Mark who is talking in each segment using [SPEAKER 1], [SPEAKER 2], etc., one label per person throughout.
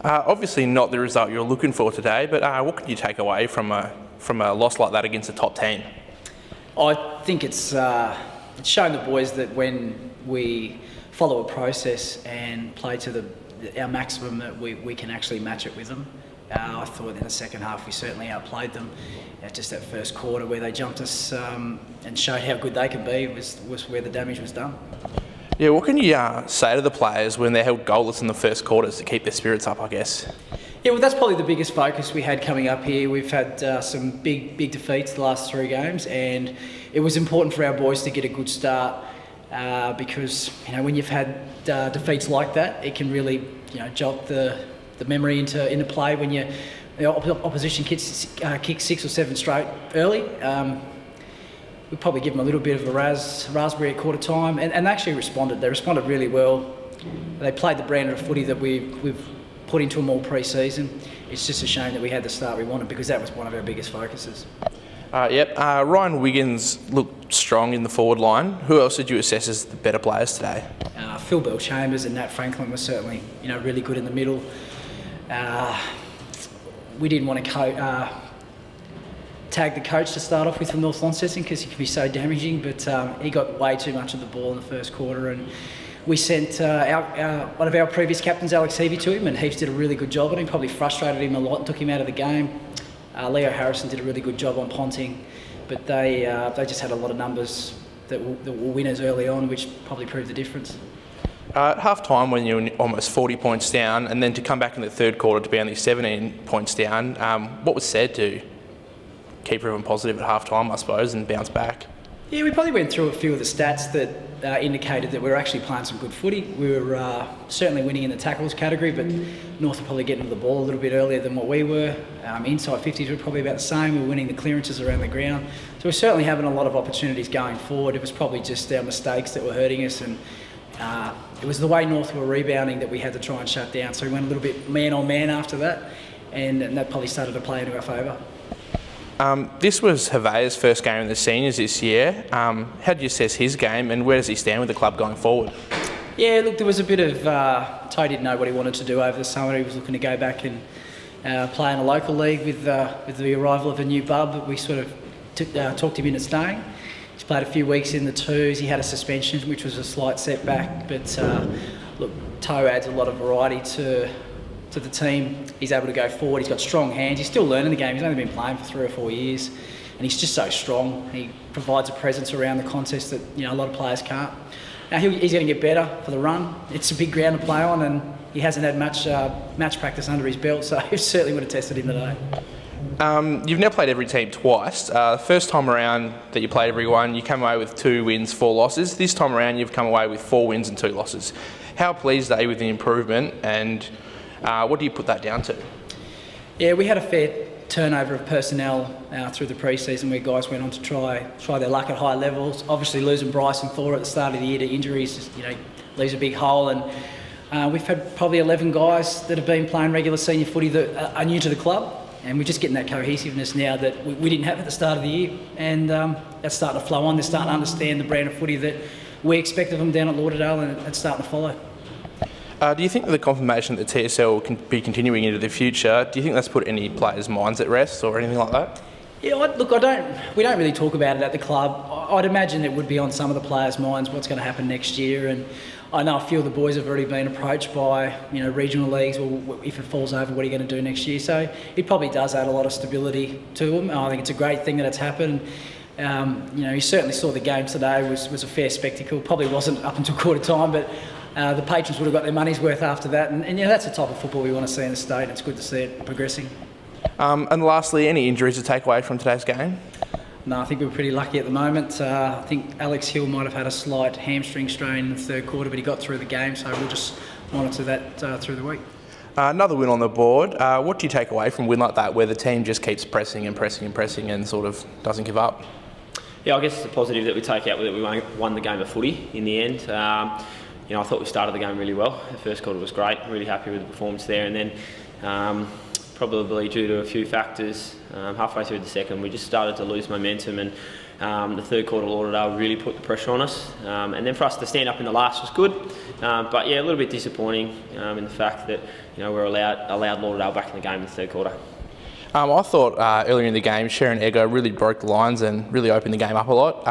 [SPEAKER 1] Obviously not the result you're looking for today, but what can you take away from a loss like that against a top team?
[SPEAKER 2] I think it's shown the boys that when we follow a process and play to our maximum, that we can actually match it with them. I thought in the second half we certainly outplayed them. Just that first quarter where they jumped us and showed how good they could be was where the damage was done.
[SPEAKER 1] Yeah, what can you say to the players when they're held goalless in the first quarters to keep their spirits up, I guess?
[SPEAKER 2] Yeah, well, that's probably the biggest focus we had coming up here. We've had some big defeats the last 3 games, and it was important for our boys to get a good start because when you've had defeats like that, it can really jolt the memory into play when the opposition kicks 6 or 7 straight early. We probably give them a little bit of a raspberry at quarter time, and they actually responded. They responded really well. They played the brand of footy that we've put into them all pre-season. It's just a shame that we had the start we wanted because that was one of our biggest focuses.
[SPEAKER 1] Ryan Wiggins looked strong in the forward line. Who else did you assess as the better players today?
[SPEAKER 2] Phil Bell-Chambers and Nat Franklin were certainly really good in the middle. We didn't want to tag the coach to start off with from North Launceston because he can be so damaging, but he got way too much of the ball in the first quarter, and we sent one of our previous captains, Alex Heavey, to him, and Heaps did a really good job on him, probably frustrated him a lot and took him out of the game. Leo Harrison did a really good job on Ponting, but they just had a lot of numbers that were winners early on, which probably proved the difference.
[SPEAKER 1] At half-time, when you're almost 40 points down, and then to come back in the third quarter to be only 17 points down, what was said to keep everyone positive at half-time, I suppose, and bounce back?
[SPEAKER 2] Yeah, we probably went through a few of the stats that indicated that we were actually playing some good footy. We were certainly winning in the tackles category, but North were probably getting to the ball a little bit earlier than what we were. Inside 50s were probably about the same. We were winning the clearances around the ground. So we're certainly having a lot of opportunities going forward. It was probably just our mistakes that were hurting us, and it was the way North were rebounding that we had to try and shut down. So we went a little bit man-on-man after that, and that probably started to play into our favour.
[SPEAKER 1] This was Haveia's first game in the seniors this year. How do you assess his game, and where does he stand with the club going forward?
[SPEAKER 2] Yeah, look, there was a bit of... Toe didn't know what he wanted to do over the summer. He was looking to go back and play in a local league with the arrival of a new bub. We sort of talked him into staying. He's played a few weeks in the twos. He had a suspension, which was a slight setback, but look, Toe adds a lot of variety to the team. He's able to go forward. He's got strong hands. He's still learning the game. He's only been playing for 3 or 4 years, and he's just so strong. He provides a presence around the contest that a lot of players can't. Now he's going to get better for the run. It's a big ground to play on, and he hasn't had match practice under his belt, so he certainly would have tested him today.
[SPEAKER 1] You've now played every team twice. The first time around that you played everyone, you came away with 2 wins, 4 losses. This time around, you've come away with 4 wins and 2 losses. How pleased are you with the improvement, and what do you put that down to?
[SPEAKER 2] Yeah, we had a fair turnover of personnel through the pre-season where guys went on to try their luck at high levels. Obviously, losing Bryson Thor at the start of the year to injuries, leaves a big hole, and we've had probably 11 guys that have been playing regular senior footy that are new to the club. And we're just getting that cohesiveness now that we didn't have at the start of the year, and that's starting to flow on. They're starting to understand the brand of footy that we expect of them down at Lauderdale, and it's starting to follow.
[SPEAKER 1] Do you think that the confirmation that the TSL can be continuing into the future, do you think that's put any players' minds at rest or anything like that?
[SPEAKER 2] Yeah, look, we don't really talk about it at the club. I'd imagine it would be on some of the players' minds what's going to happen next year, and I know a few of the boys have already been approached by regional leagues. Well, if it falls over, what are you going to do next year? So it probably does add a lot of stability to them. I think it's a great thing that it's happened. You certainly saw the game today was a fair spectacle. Probably wasn't up until quarter time, but the patrons would have got their money's worth after that. And that's the type of football we want to see in the state. It's good to see it progressing.
[SPEAKER 1] And lastly, any injuries to take away from today's game?
[SPEAKER 2] No, I think we were pretty lucky at the moment. I think Alex Hill might have had a slight hamstring strain in the third quarter, but he got through the game, so we'll just monitor that through the week.
[SPEAKER 1] Another win on the board. What do you take away from a win like that, where the team just keeps pressing and pressing and pressing and sort of doesn't give up?
[SPEAKER 3] Yeah, I guess it's a positive that we take out that we won the game of footy in the end. I thought we started the game really well. The first quarter was great. Really happy with the performance there, and then probably due to a few factors, halfway through the second, we just started to lose momentum, and the third quarter Lauderdale really put the pressure on us, and then for us to stand up in the last was good, but yeah, a little bit disappointing in the fact that we're allowed Lauderdale back in the game in the third quarter.
[SPEAKER 1] I thought earlier in the game, Sharon Egger really broke the lines and really opened the game up a lot,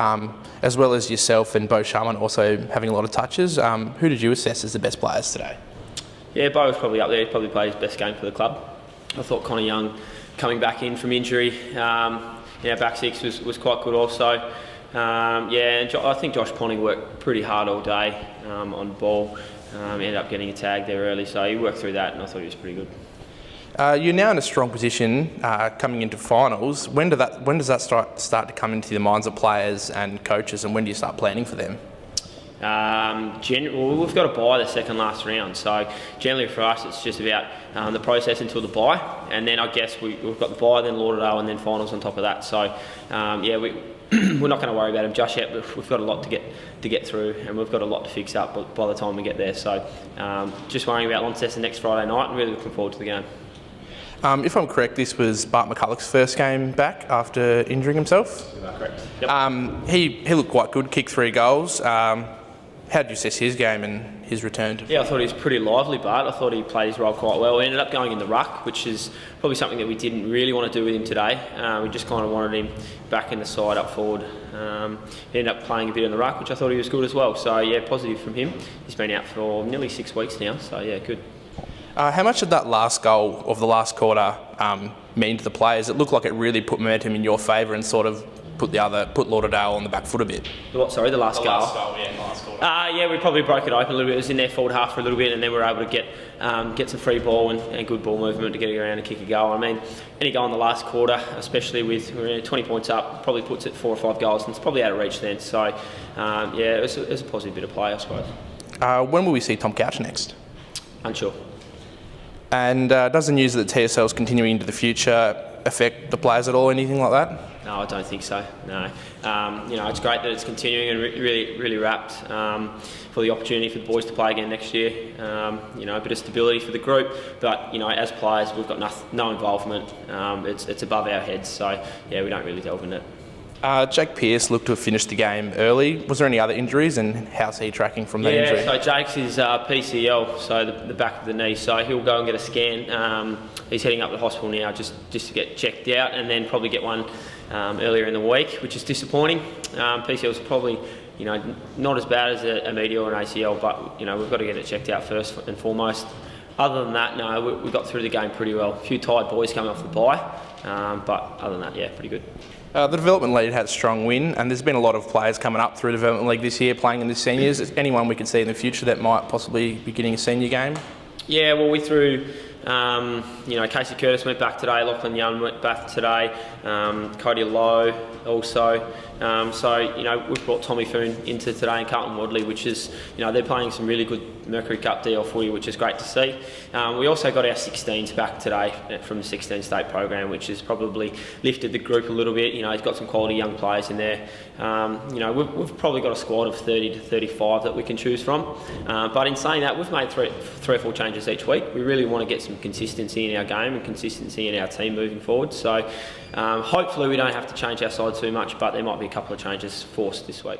[SPEAKER 1] as well as yourself and Bo Sharman also having a lot of touches. Who did you assess as the best players today?
[SPEAKER 3] Yeah, Bo was probably up there. He probably played his best game for the club. I thought Connor Young coming back in from injury, back six was quite good also. And I think Josh Ponting worked pretty hard all day on the ball. Ended up getting a tag there early, so he worked through that, and I thought he was pretty good.
[SPEAKER 1] You're now in a strong position coming into finals. When does that start to come into the minds of players and coaches, and when do you start planning for them?
[SPEAKER 3] We've got to bye the second last round, so generally for us it's just about the process until the bye, and then I guess we've got the bye, then Lauderdale, and then finals on top of that. So we're not going to worry about them just yet, but we've got a lot to get through, and we've got a lot to fix up by the time we get there. So just worrying about Launceston next Friday night, and really looking forward to the game.
[SPEAKER 1] If I'm correct, this was Bart McCulloch's first game back after injuring himself.
[SPEAKER 3] Correct. Yep.
[SPEAKER 1] He looked quite good, kicked 3 goals. How did you assess his game and his return to?
[SPEAKER 3] Yeah, I thought he was pretty lively, Bart. I thought he played his role quite well. We ended up going in the ruck, which is probably something that we didn't really want to do with him today. We just kind of wanted him back in the side up forward. He ended up playing a bit in the ruck, which I thought he was good as well. So yeah, positive from him. He's been out for nearly 6 weeks now, so yeah, good.
[SPEAKER 1] How much did that last goal of the last quarter mean to the players? It looked like it really put momentum in your favour and sort of put Lauderdale on the back foot a bit.
[SPEAKER 3] What? Sorry, the last goal.
[SPEAKER 1] Last quarter.
[SPEAKER 3] We probably broke it open a little bit. It was in their forward half for a little bit, and then we were able to get some free ball and good ball movement to get it around and kick a goal. I mean, any goal in the last quarter, especially with 20 points up, probably puts it 4 or 5 goals, and it's probably out of reach then. So, it was a positive bit of play, I suppose.
[SPEAKER 1] When will we see Tom Couch next?
[SPEAKER 3] Unsure.
[SPEAKER 1] And does the news that TSL is continuing into the future affect the players at all, anything like that?
[SPEAKER 3] No, I don't think so. No, it's great that it's continuing and really wrapped for the opportunity for the boys to play again next year. A bit of stability for the group, but as players, we've got no involvement. It's above our heads, so yeah, we don't really delve in it.
[SPEAKER 1] Jake Pearce looked to have finished the game early. Was there any other injuries, and how's he tracking from that injury?
[SPEAKER 3] Yeah, so Jake's is PCL, so the back of the knee. So he'll go and get a scan. He's heading up to the hospital now just to get checked out, and then probably get one earlier in the week, which is disappointing. PCL is probably not as bad as a medial or an ACL, but we've got to get it checked out first and foremost. Other than that, no, we got through the game pretty well. A few tired boys coming off the bye, but other than that, yeah, pretty good.
[SPEAKER 1] The Development League had a strong win, and there's been a lot of players coming up through the Development League this year playing in the seniors. Is anyone we can see in the future that might possibly be getting a senior game?
[SPEAKER 3] Yeah, well, we threw, Casey Curtis went back today, Lachlan Young went back today, Cody Lowe also. We've brought Tommy Foon into today and Carlton Wadley, which is, they're playing some really good Mercury Cup DL footy, which is great to see. We also got our 16s back today from the 16 state program, which has probably lifted the group a little bit. He's got some quality young players in there. We've probably got a squad of 30 to 35 that we can choose from. But in saying that, we've made three or four changes each week. We really want to get some consistency in our game and consistency in our team moving forward. So hopefully we don't have to change our side too much, but there might be a couple of changes forced this week.